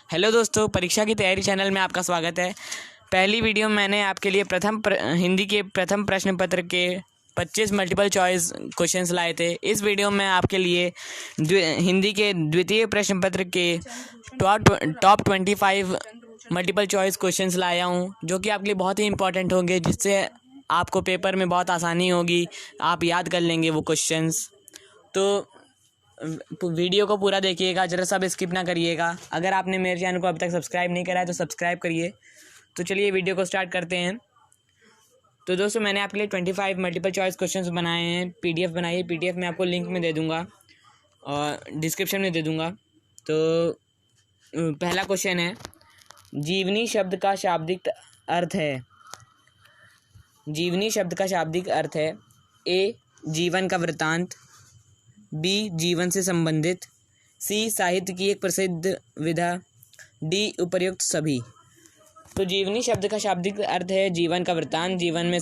Hello दोस्तों, परीक्षा की तैयारी चैनल में आपका स्वागत है। पहली वीडियो में मैंने आपके लिए हिंदी के प्रथम प्रश्न पत्र के 25 मल्टीपल चॉइस क्वेश्चंस लाए थे। इस वीडियो में आपके लिए हिंदी के द्वितीय प्रश्न पत्र के टॉप 25 मल्टीपल चॉइस क्वेश्चंस लाया हूँ, जो कि आपके लिए बहुत ही इंपॉर्टेंट होंगे, जिससे आपको पेपर में बहुत आसानी होगी, आप याद कर लेंगे वो क्वेश्चंस। तो वीडियो को पूरा देखिएगा, ज़रा सब स्किप ना करिएगा। अगर आपने मेरे चैनल को अभी तक सब्सक्राइब नहीं करा है तो सब्सक्राइब करिए। तो चलिए वीडियो को स्टार्ट करते हैं। तो दोस्तों, मैंने आपके लिए 25 मल्टीपल चॉइस क्वेश्चंस बनाए हैं, पीडीएफ बनाई है। पीडीएफ मैं आपको लिंक में दे दूंगा और डिस्क्रिप्शन में दे दूंगा। तो पहला क्वेश्चन है, जीवनी शब्द का शाब्दिक अर्थ है। जीवनी शब्द का शाब्दिक अर्थ है ए, जीवन का वृत्तांत, बी, जीवन से संबंधित, सी, साहित्य की एक प्रसिद्ध विधा, डी, उपर्युक्त सभी। तो जीवनी शब्द का शाब्दिक अर्थ है जीवन का वृत्तांत, जीवन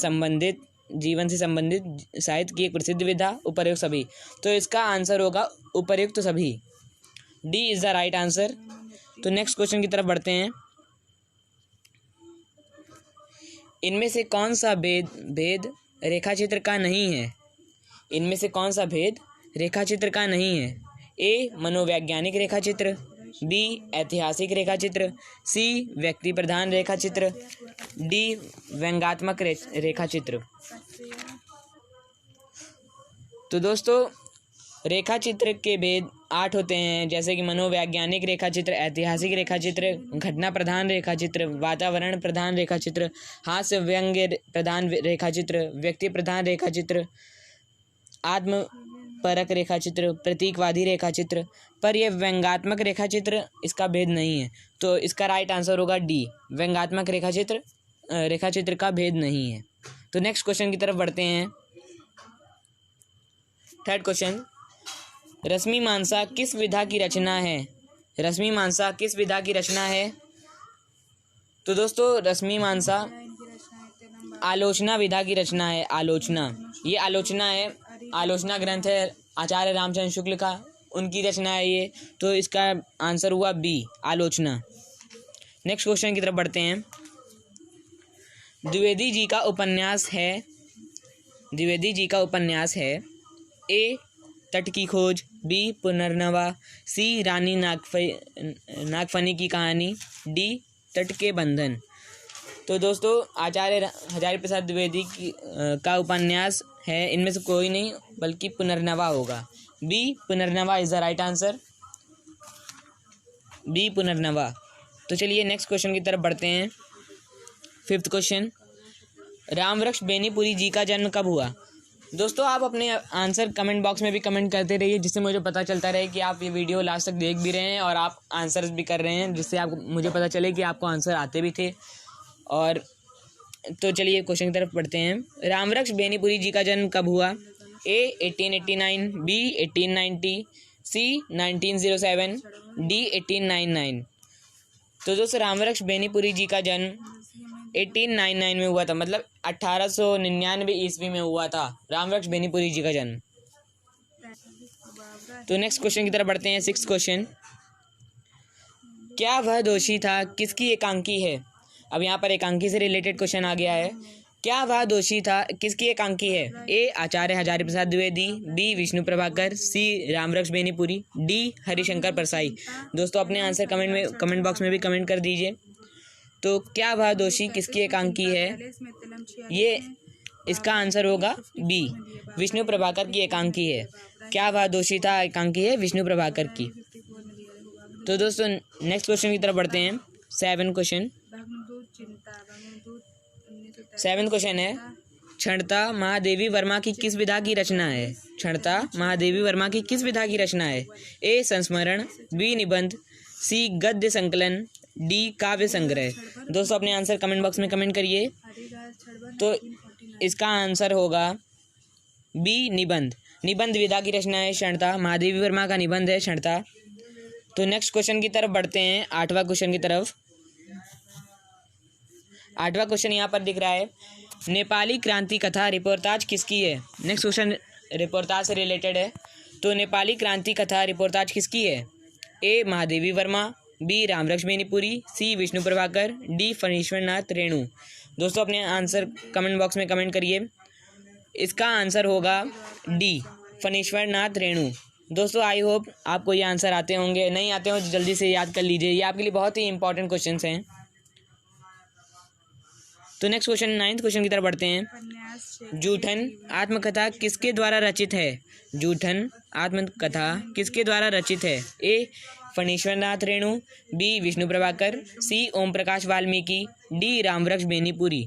से संबंधित, साहित्य की एक प्रसिद्ध विधा, उपर्युक्त सभी। तो इसका आंसर होगा उपर्युक्त सभी। D is the right answer. तो नेक्स्ट क्वेश्चन की तरफ बढ़ते हैं। इनमें से कौन सा भेद रेखाचित्र का नहीं है? इनमें से कौन सा भेद रेखाचित्र का नहीं है? ए, मनोवैज्ञानिक रेखाचित्र, बी, ऐतिहासिक रेखाचित्र, सी, व्यक्ति प्रधान रेखाचित्र, डी, व्यंग्यात्मक रेखाचित्र। तो दोस्तों, रेखाचित्र के भेद 8 होते हैं, जैसे कि मनोवैज्ञानिक रेखाचित्र, ऐतिहासिक रेखाचित्र, घटना प्रधान रेखाचित्र, वातावरण प्रधान रेखाचित्र, हास्य व्यंग्य प्रधान रेखाचित्र, व्यक्ति प्रधान रेखाचित्र, आत्म परक रेखाचित्र, प्रतीकवादी रेखाचित्र। पर यह व्यंग्यात्मक रेखाचित्र, इसका भेद नहीं है। तो इसका राइट आंसर होगा डी, व्यंग्यात्मक रेखाचित्र का भेद नहीं है। तो नेक्स्ट क्वेश्चन की तरफ बढ़ते हैं। थर्ड क्वेश्चन, रश्मिमांसा किस विधा की रचना है? रश्मिमांसा किस विधा की रचना है? तो दोस्तों, रश्मिमांसा आलोचना विधा की रचना है। आलोचना, ये आलोचना है, आलोचना ग्रंथ है आचार्य रामचंद्र शुक्ल का, उनकी रचना है ये। तो इसका आंसर हुआ बी, आलोचना। नेक्स्ट क्वेश्चन की तरफ बढ़ते हैं। द्विवेदी जी का उपन्यास है ए, तट की खोज, बी, पुनर्नवा, सी, रानी नागफनी की कहानी, डी, तट के बंधन। तो दोस्तों, आचार्य हजारी प्रसाद द्विवेदी का उपन्यास है, इनमें से कोई नहीं बल्कि पुनर्नवा होगा। B, Punarnava is the right answer. B, Punarnava. तो चलिए नेक्स्ट क्वेश्चन की तरफ बढ़ते हैं। फिफ्थ क्वेश्चन, रामवृक्ष बेनीपुरी जी का जन्म कब हुआ? दोस्तों, आप अपने आंसर कमेंट बॉक्स में भी कमेंट करते रहिए, जिससे मुझे पता चलता रहे कि आप ये वीडियो लास्ट तक देख भी रहे हैं और आप आंसर्स भी कर रहे हैं, जिससे मुझे पता चले कि आपको आंसर आते भी थे। और तो चलिए क्वेश्चन की तरफ पढ़ते हैं। रामवृक्ष बेनीपुरी जी का जन्म कब हुआ? ए, 1889, बी, 1890, सी, 1907, डी, 1899। तो दोस्तों, रामवृक्ष बेनीपुरी जी का जन्म 1899 में हुआ था, मतलब 1899 ईस्वी में हुआ था रामवृक्ष बेनीपुरी जी का जन्म। तो नेक्स्ट क्वेश्चन की तरफ बढ़ते हैं। सिक्स्थ क्वेश्चन, क्या वह दोषी था किसकी एकांकी है? अब यहाँ पर एकांकी से रिलेटेड क्वेश्चन आ गया है। क्या वह दोषी था किसकी एकांकी है? ए, आचार्य हजारी प्रसाद द्विवेदी, बी, विष्णु प्रभाकर, सी, रामवृक्ष बेनीपुरी, डी, हरिशंकर परसाई। दोस्तों, अपने आंसर कमेंट बॉक्स में भी कमेंट कर दीजिए। तो क्या वह दोषी किसकी एकांकी है? ये इसका आंसर होगा बी, विष्णु प्रभाकर की एकांकी है। क्या वह दोषी था एकांकी है विष्णु प्रभाकर की। तो दोस्तों, नेक्स्ट क्वेश्चन की तरफ बढ़ते हैं। सेवन क्वेश्चन है, क्षणता महादेवी वर्मा की किस विधा की रचना है? क्षणता महादेवी वर्मा की किस विधा की रचना है? ए, संस्मरण, बी, निबंध, सी, गद्य संकलन, डी, काव्य संग्रह। दोस्तों, अपने आंसर कमेंट बॉक्स में कमेंट करिए। तो इसका आंसर होगा बी, निबंध। निबंध विधा की रचना है क्षणता, महादेवी वर्मा का निबंध है क्षणता। तो नेक्स्ट क्वेश्चन की तरफ बढ़ते हैं, आठवां क्वेश्चन की तरफ। आठवां क्वेश्चन यहाँ पर दिख रहा है, नेपाली क्रांति कथा रिपोर्टाज किसकी है? नेक्स्ट क्वेश्चन रिपोर्टाज से रिलेटेड है। तो नेपाली क्रांति कथा रिपोर्टाज किसकी है? ए, महादेवी वर्मा, बी रामवृक्ष बेनीपुरी, सी विष्णु प्रभाकर, डी फणीश्वर नाथ रेणु। दोस्तों अपने आंसर कमेंट बॉक्स में कमेंट करिए। इसका आंसर होगा डी फणीश्वर नाथ रेणु। दोस्तों आई होप आपको ये आंसर आते होंगे, नहीं आते हो तो जल्दी से याद कर लीजिए, ये आपके लिए बहुत ही इंपॉर्टेंट क्वेश्चंस हैं। तो नेक्स्ट क्वेश्चन 9th क्वेश्चन की तरफ बढ़ते हैं। जूठन आत्मकथा किसके द्वारा रचित है? जूठन आत्मकथा किसके द्वारा रचित है? A Phanishwar Nath Renu, B Vishnu Prabhakar, C Om Prakash Valmiki, D Rambriksh Benipuri.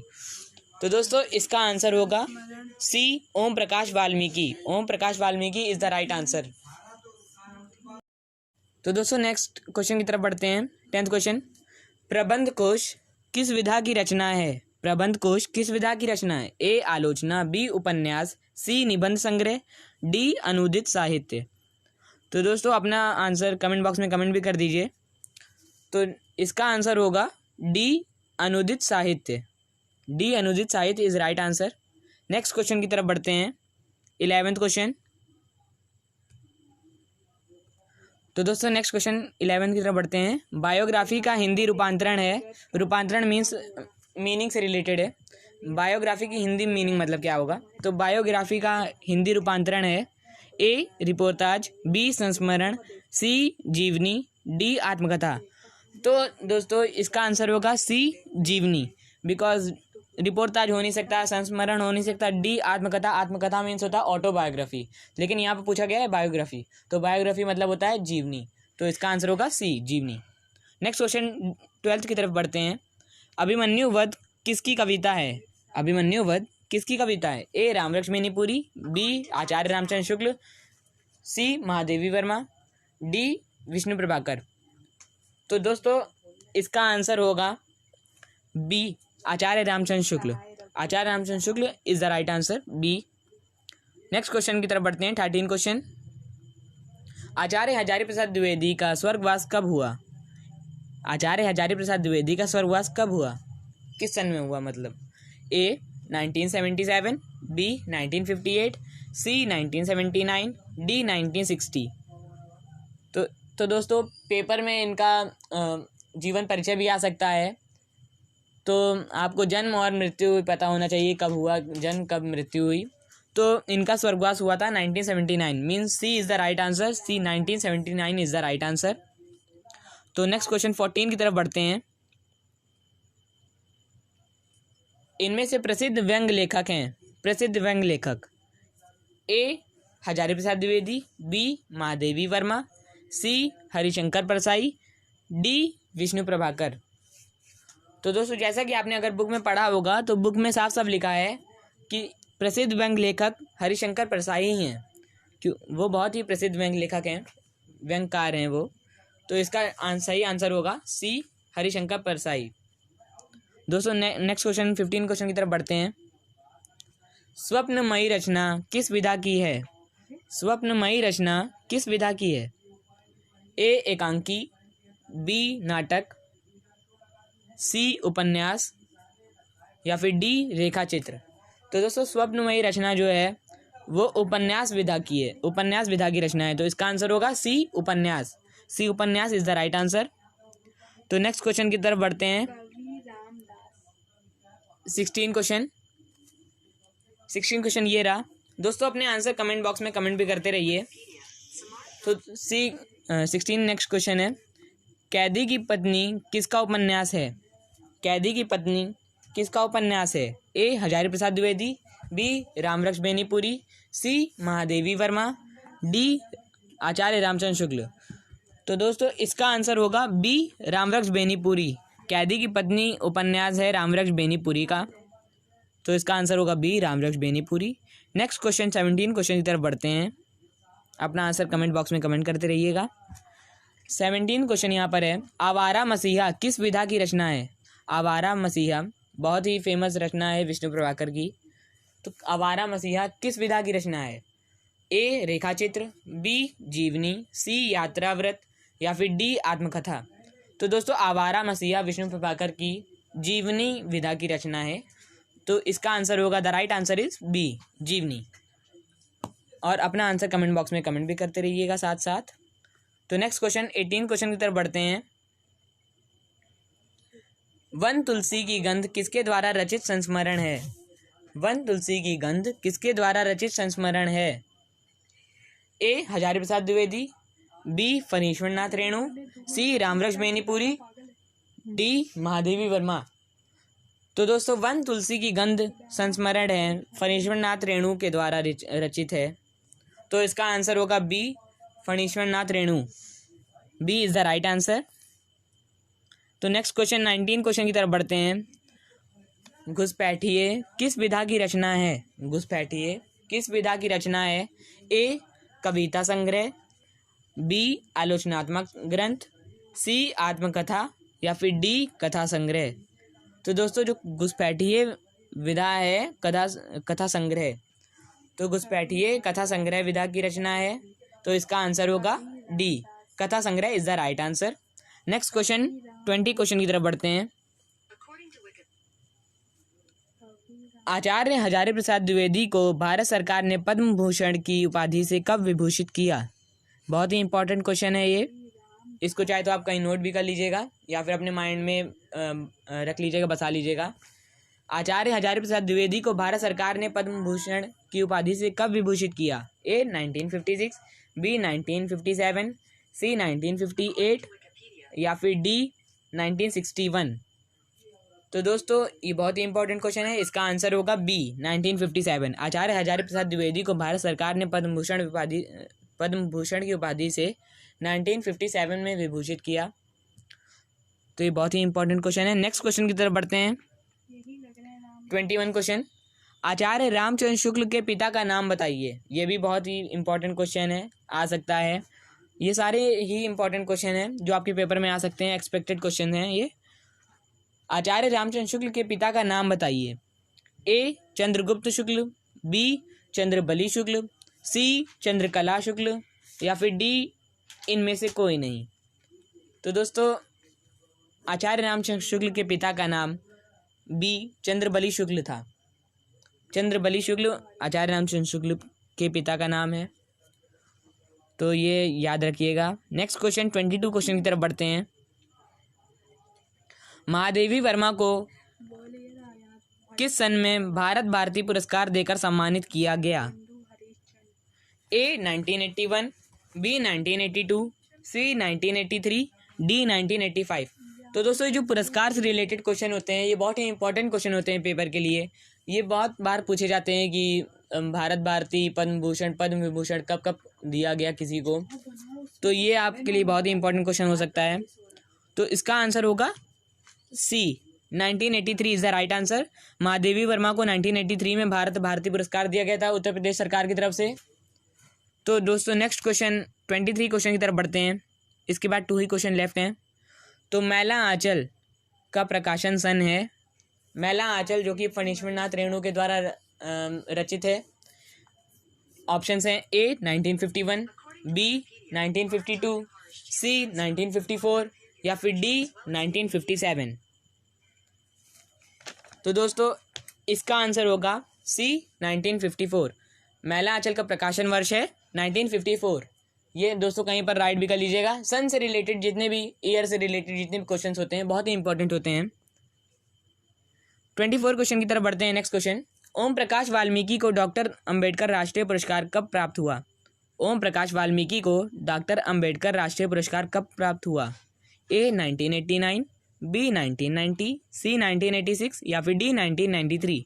तो दोस्तों इसका आंसर होगा C Om Prakash Valmiki. Om Prakash Valmiki is the right answer. तो दोस्तों नेक्स्ट क्वेश्चन की तरफ बढ़ते हैं। 10th क्वेश्चन, प्रबंध कोश किस विधा की रचना है? प्रबंध कोश किस विधा की रचना है? ए आलोचना, बी उपन्यास, सी निबंध संग्रह, डी अनूदित साहित्य। तो दोस्तों अपना आंसर कमेंट बॉक्स में कमेंट भी कर दीजिए। तो इसका आंसर होगा डी अनूदित साहित्य। डी अनूदित साहित्य is right answer. Next question की तरफ बढ़ते हैं। 11th question. तो दोस्तों नेक्स्ट क्वेश्चन 11th की तरफ बढ़ते हैं। बायोग्राफी का हिंदी रूपांतरण है। रूपांतरण मीन्स मीनिंग से रिलेटेड है। बायोग्राफी की हिंदी मीनिंग मतलब क्या होगा? तो बायोग्राफी का हिंदी रूपांतरण है ए रिपोर्टाज, बी संस्मरण, सी जीवनी, डी आत्मकथा। तो दोस्तों इसका आंसर होगा सी जीवनी, बिकॉज रिपोर्टाज हो नहीं सकता, संस्मरण हो नहीं सकता, डी आत्मकथा। आत्मकथा मीन्स होता है ऑटोबायोग्राफी, लेकिन यहाँ पे पूछा गया है बायोग्राफी, तो बायोग्राफी मतलब होता है जीवनी। तो इसका आंसर होगा सी जीवनी। नेक्स्ट क्वेश्चन 12th की तरफ बढ़ते हैं। अभिमन्यु वध किसकी कविता है? अभिमन्यु वध किसकी कविता है? A Ramvriksh Benipuri, B Acharya Ramchandra Shukla, C Mahadevi Verma, D Vishnu Prabhakar. तो दोस्तों इसका आंसर होगा B Acharya Ramchandra Shukla. Acharya Ramchandra Shukla is the right answer, B. Next question की तरफ बढ़ते हैं। 13 क्वेश्चन, आचार्य हजारी प्रसाद द्विवेदी का स्वर्गवास कब हुआ? आचार्य हजारी प्रसाद द्विवेदी का स्वर्गवास कब हुआ? किस सन में हुआ मतलब? ए 1977, बी 1958, सी 1979, डी 1960। तो दोस्तों पेपर में इनका जीवन परिचय भी आ सकता है, तो आपको जन्म और मृत्यु पता होना चाहिए, कब हुआ जन्म, कब मृत्यु हुई। तो इनका स्वर्गवास हुआ था 1979, means C is the right answer. C 1979 is the right answer. तो नेक्स्ट क्वेश्चन 14 की तरफ बढ़ते हैं। इनमें से प्रसिद्ध व्यंग्य लेखक हैं। प्रसिद्ध व्यंग्य लेखक, ए हजारी प्रसाद द्विवेदी, बी महादेवी वर्मा, सी हरिशंकर परसाई, डी विष्णु प्रभाकर। तो दोस्तों जैसा कि आपने अगर बुक में पढ़ा होगा तो बुक में साफ साफ लिखा है कि प्रसिद्ध व्यंग्य लेखक हरिशंकर परसाई ही हैं, क्यों वो बहुत ही प्रसिद्ध व्यंग्य लेखक हैं, व्यंग्यकार हैं वो। तो इसका सही आंसर होगा सी हरिशंकर परसाई। दोस्तों नेक्स्ट क्वेश्चन 15 क्वेश्चन की तरफ बढ़ते हैं। स्वप्नमयी रचना किस विधा की है? स्वप्नमयी रचना किस विधा की है? ए एकांकी, बी नाटक, सी उपन्यास, या फिर डी रेखा चित्र। तो दोस्तों स्वप्नमयी रचना जो है वो उपन्यास विधा की है, उपन्यास विधा की रचना है। तो इसका आंसर होगा सी उपन्यास। सी उपन्यास इज द राइट आंसर। तो नेक्स्ट क्वेश्चन की तरफ बढ़ते हैं। 16 क्वेश्चन ये रहा। दोस्तों अपने आंसर कमेंट बॉक्स में कमेंट भी करते रहिए। तो 16 नेक्स्ट क्वेश्चन है, कैदी की पत्नी किसका उपन्यास है? कैदी की पत्नी किसका उपन्यास है? ए हजारी प्रसाद द्विवेदी, बी रामवृक्ष बेनीपुरी, सी महादेवी वर्मा, डी आचार्य रामचंद्र शुक्ल। तो दोस्तों इसका आंसर होगा बी रामवृक्ष बेनीपुरी। कैदी की पत्नी उपन्यास है रामवृक्ष बेनीपुरी का, तो इसका आंसर होगा B Ramvriksh Benipuri. Next question 17 question की तरफ बढ़ते हैं। अपना आंसर कमेंट बॉक्स में कमेंट करते रहिएगा। 17 क्वेश्चन यहाँ पर है, आवारा मसीहा किस विधा की रचना है? आवारा मसीहा बहुत ही फेमस रचना है विष्णु प्रभाकर की। तो आवारा मसीहा किस विधा की रचना है? ए रेखाचित्र, बी जीवनी, सी यात्राव्रत, या फिर डी आत्मकथा। तो दोस्तों आवारा मसीहा विष्णु प्रभाकर की जीवनी विधा की रचना है, तो इसका आंसर होगा the right answer is B जीवनी। और अपना आंसर कमेंट बॉक्स में कमेंट भी करते रहिएगा साथ साथ। तो नेक्स्ट क्वेश्चन 18 क्वेश्चन की तरफ बढ़ते हैं। वन तुलसी की गंध किसके द्वारा रचित संस्मरण है? वन तुलसी की गंध किसके द्वारा रचित संस्मरण है? ए हजारी प्रसाद द्विवेदी, बी फणीश्वर नाथ रेणु, सी रामवृक्ष बेनीपुरी, डी महादेवी वर्मा। तो दोस्तों वन तुलसी की गंध संस्मरण है फणीश्वर नाथ रेणु के द्वारा रचित है। तो इसका आंसर होगा B Phanishwar Nath Renu. B is the right answer. तो नेक्स्ट क्वेश्चन 19 क्वेश्चन की तरफ बढ़ते हैं। घुसपैठिए किस विधा की रचना है? घुसपैठिए किस विधा की रचना है? ए कविता संग्रह, बी आलोचनात्मक ग्रंथ, सी आत्मकथा या फिर डी कथा संग्रह। तो दोस्तों जो घुसपैठिए विधा है कथा संग्रह, तो घुसपैठिए कथा संग्रह विधा की रचना है। तो इसका आंसर होगा डी कथा संग्रह is the right answer. Next question 20 question की तरफ बढ़ते हैं। आचार्य हजारी प्रसाद द्विवेदी को भारत सरकार ने पद्म भूषण की उपाधि से कब विभूषित किया? बहुत ही इंपॉर्टेंट क्वेश्चन है ये। इसको चाहे तो आप कहीं नोट भी कर लीजिएगा या फिर अपने माइंड में रख लीजिएगा, बसा लीजिएगा। आचार्य हजारी प्रसाद द्विवेदी को भारत सरकार ने पद्म भूषण की उपाधि से कब विभूषित किया? ए 1956, बी 1957, सी 1958 या फिर डी 1961। तो दोस्तों ये बहुत ही इंपॉर्टेंट क्वेश्चन है। इसका आंसर होगा बी 1957। आचार्य हजारी प्रसाद द्विवेदी को भारत सरकार ने पद्म भूषण की उपाधि से 1957 में विभूषित किया। तो ये बहुत ही इंपॉर्टेंट क्वेश्चन है। नेक्स्ट क्वेश्चन की तरफ बढ़ते हैं। 21 क्वेश्चन, आचार्य रामचंद्र शुक्ल के पिता का नाम बताइए। ये भी बहुत ही इंपॉर्टेंट क्वेश्चन है, आ सकता है। ये सारे ही इंपॉर्टेंट क्वेश्चन हैं जो आपके पेपर में आ सकते हैं, एक्सपेक्टेड क्वेश्चन हैं ये। आचार्य रामचंद्र शुक्ल के पिता का नाम बताइए। ए चंद्रगुप्त शुक्ल, बी चंद्रबली शुक्ल, सी चंद्रकला शुक्ल या फिर डी इनमें से कोई नहीं। तो दोस्तों आचार्य रामचंद्र शुक्ल के पिता का नाम बी चंद्रबली शुक्ल था। चंद्रबली शुक्ल आचार्य रामचंद्र शुक्ल के पिता का नाम है, तो ये याद रखिएगा। नेक्स्ट क्वेश्चन 22 क्वेश्चन की तरफ बढ़ते हैं। महादेवी वर्मा को किस सन में भारत भारती पुरस्कार देकर सम्मानित किया गया? ए 1981, बी 1982, सी 1983, डी 1985। तो दोस्तों ये जो पुरस्कार से रिलेटेड क्वेश्चन होते हैं ये बहुत ही इंपॉर्टेंट क्वेश्चन होते हैं पेपर के लिए। ये बहुत बार पूछे जाते हैं कि भारत भारती पद्म विभूषण कब कब दिया गया किसी को। तो ये आपके लिए बहुत ही इंपॉर्टेंट क्वेश्चन हो सकता है। तो इसका आंसर होगा सी 1983 is the right answer. Mahadevi Verma को 1983 में भारत भारती पुरस्कार दिया गया था उत्तर प्रदेश सरकार की तरफ से। तो दोस्तों नेक्स्ट क्वेश्चन 23 क्वेश्चन की तरफ बढ़ते हैं। इसके बाद 2 ही क्वेश्चन लेफ्ट हैं। तो मैला आंचल का प्रकाशन सन है। मैला आंचल जो कि फणीश्वर नाथ रेणु के द्वारा रचित है। ऑप्शंस हैं ए 1951, बी 1952, सी 1954 या फिर डी 1957। तो दोस्तों इसका आंसर होगा सी 1954। मैला आंचल का प्रकाशन वर्ष है 1954। ये दोस्तों कहीं पर राइट भी कर लीजिएगा। सन से रिलेटेड जितने भी ईयर से रिलेटेड जितने भी क्वेश्चंस होते हैं बहुत ही इंपॉर्टेंट होते हैं। 24 क्वेश्चन की तरफ बढ़ते हैं। नेक्स्ट क्वेश्चन, ओम प्रकाश वाल्मीकि को डॉक्टर अंबेडकर राष्ट्रीय पुरस्कार कब प्राप्त हुआ? ओम प्रकाश वाल्मीकि को डॉक्टर अंबेडकर राष्ट्रीय पुरस्कार कब प्राप्त हुआ? ए 1989, बी 1990, सी 1986 या फिर डी 1993।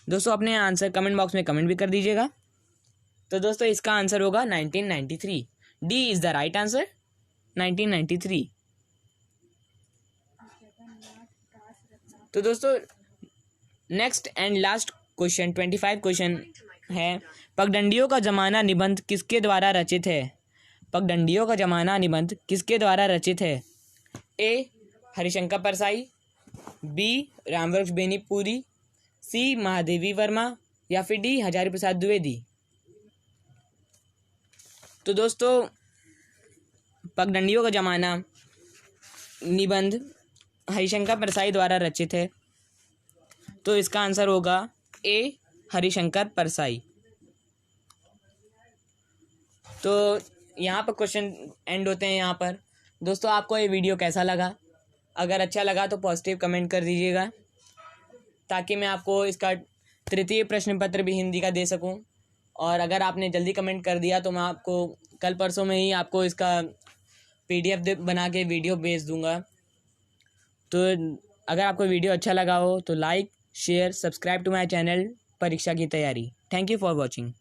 दोस्तों अपने आंसर कमेंट बॉक्स में कमेंट भी कर दीजिएगा। तो दोस्तों इसका आंसर होगा 1993। D is the right answer 1993। तो दोस्तों next and last question 25 question है। पगडंडियों का जमाना निबंध किसके द्वारा रचित है? पगडंडियों का जमाना निबंध किसके द्वारा रचित है? ए हरिशंकर परसाई, बी रामवृक्ष बेनीपुरी, सी महादेवी वर्मा या फिर डी हजारी प्रसाद द्विवेदी। तो दोस्तों पगडंडियों का जमाना निबंध हरिशंकर परसाई द्वारा रचित है। तो इसका आंसर होगा ए हरिशंकर परसाई। तो यहाँ पर क्वेश्चन एंड होते हैं। यहाँ पर दोस्तों आपको ये वीडियो कैसा लगा अगर अच्छा लगा तो पॉजिटिव कमेंट कर दीजिएगा, ताकि मैं आपको इसका तृतीय प्रश्न पत्र भी हिंदी का दे सकूं। और अगर आपने जल्दी कमेंट कर दिया तो मैं आपको कल परसों में ही आपको इसका PDF बना के वीडियो भेज दूंगा। तो अगर आपको वीडियो अच्छा लगा हो तो like, share, subscribe to my channel परीक्षा की तैयारी। Thank you for watching.